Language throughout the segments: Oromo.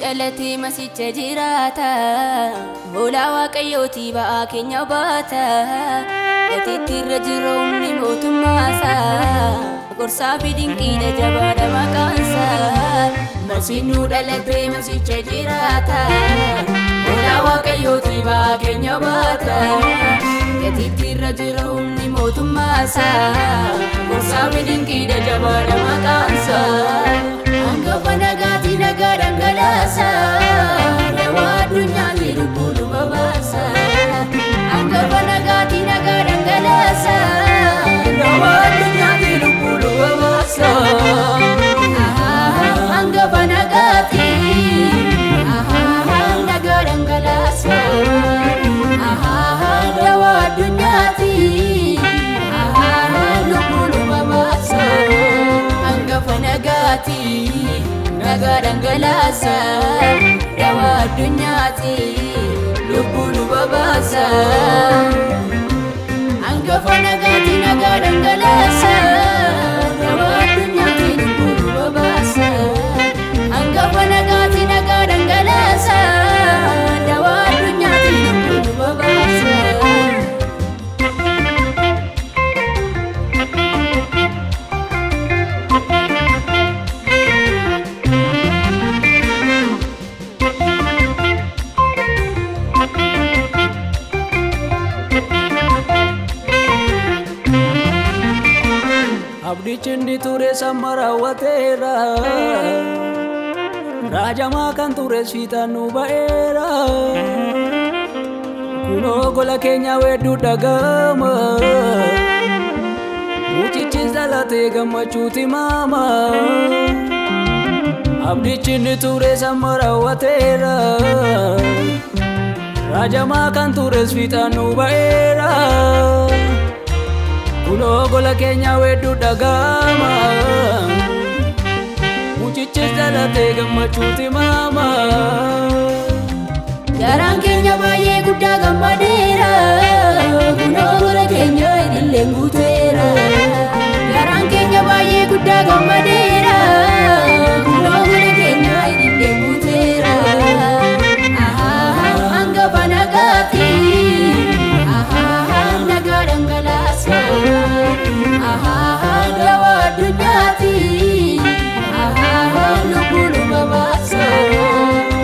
dhalate masicha jiraata Hola waaqayyooti ba'aa keenya baata Gatiitti irra jiru humni mootummaasa Gorsaa fi dinqiidha jabaadha maqaansa Masiinu dhalate masicha jiraata Hola waaqayyooti ba'aa keenya baata Gatiitti irra jiru humni mootummaasa Gorsaa fi dinqiidha jabaadha maqaansa Angafa nagaati nagaa dhangalaasa Dawaa addunyaatti lubbuu dhuma baasa Angafa nagaati nagaa dhangalaasa Dawaa addunyaatti lubbuu dhuma baasa Angafa nagaati nagaa dhangalaasa Dawaa addunyaatti lubbuu dhuma baasa Angafa nagaati nagaa dhangalaasa Dawaa addunyaatti lubbuu dhuma baasa Angafa nagaati nagaa dhangalaasa Dawaa addunyaatti lubbuu dhuma baasa Angafa nagaati nagaa dhangalaasa Dawaa addunyaatti lubbuu dhuma baasa Abdichindi ture samara watera Rajama kan ture switanu baera Kuno gola Kenya wedu dagama Muchichi zalate gamachuti mama Abdichindi ture samara watera Rajama kan ture switanu baera Kuno gola Kenya wedu dagama Muchichi zalate gamachuti mama Garaan keenya baay'ee guddaa gammadeera Kuno gola Kenya idilleen guuteera Garaan keenya baay'ee guddaa gammadeera Kuno gola Kenya idilleen guuteera Angafa nagaati nagaa dhangalaasa Dawaa addunyaatti lubbuu dhuma baasa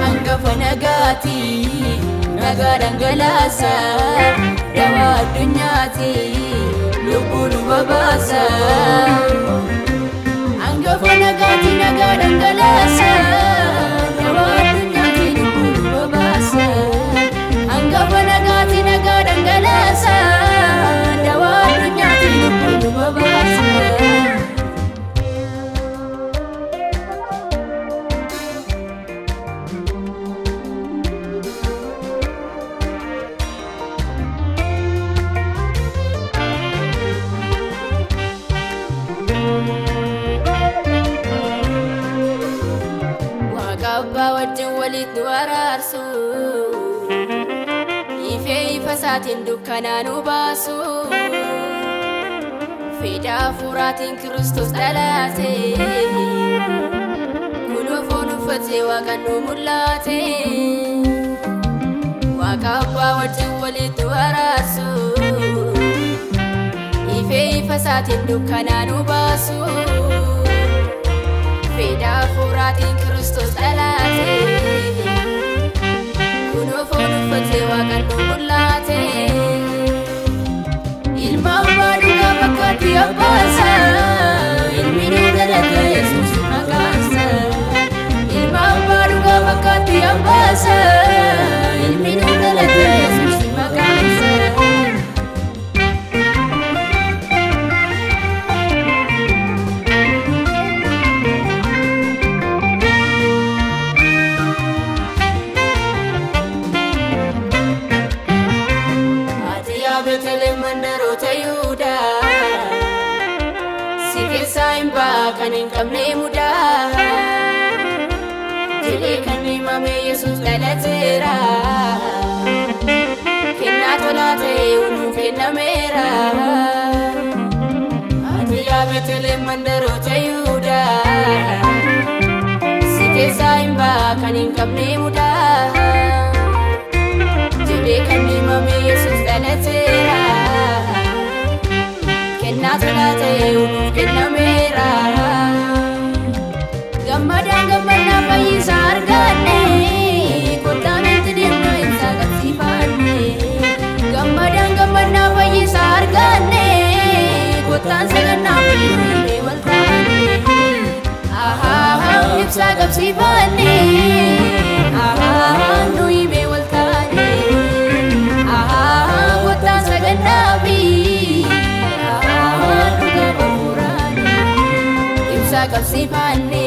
Angafa nagaati nagaa dhangalaasa Dawaa addunyaatti lubbuu dhuma baasa Angafa nagaati nagaa dhangalaasa Dawaa addunyaatti lubbuu dhuma baasa Angafa nagaati nagaa dhangalaasa Dawaa addunyaatti lubbuu dhuma baasa Abbaa wajjin walitti nu araarsu Ifee ifa isaatiin dukkanaa nu baasu Fedha hafuuraatiin Kiristoos dhalate Kunoo foon uffatee Waaqaan nu mul'ate Waaqa Abbaa wajjin walitti nu araarsu Ifee ifa isaatiin dukkanaa nu baasu Fedha hafuuraatiin Kiristoos dhalate Kunoo foon uffatee Waaqaan nu mul'ate Ilma abbaa dhugaa fakkaatti abbaasa Ilmi nu dhalate Yesuus maqaansa Ilma abbaa dhugaa fakkaatti abbaasa Ilmi nu dhalate Yesuus maqaansa Kan hin qabne mudaa Jedhee kan himame Yesuus dhalateera Kennaa tolaa ta'e nuuf kennameera Ati yaa Beetlehem mandaroota Yihuudaa keessa hin kan hin qabne mudaa jedhee kan himame Yesuus dhalateera kennaa tolaa ta'e nuuf kennameera gammadaan gammannaa fayyisaa arganne kottaan itti deemna ibsaa qabsiifanne gammadaan gammannaa fayyisaa arganne kottaan sagannaa fayyisnee wal taane ibsaa qabsiifanne nuyi mee wal taane kottaan sagannaa fi dhugaa bahuuraane ibsaa qabsiifanne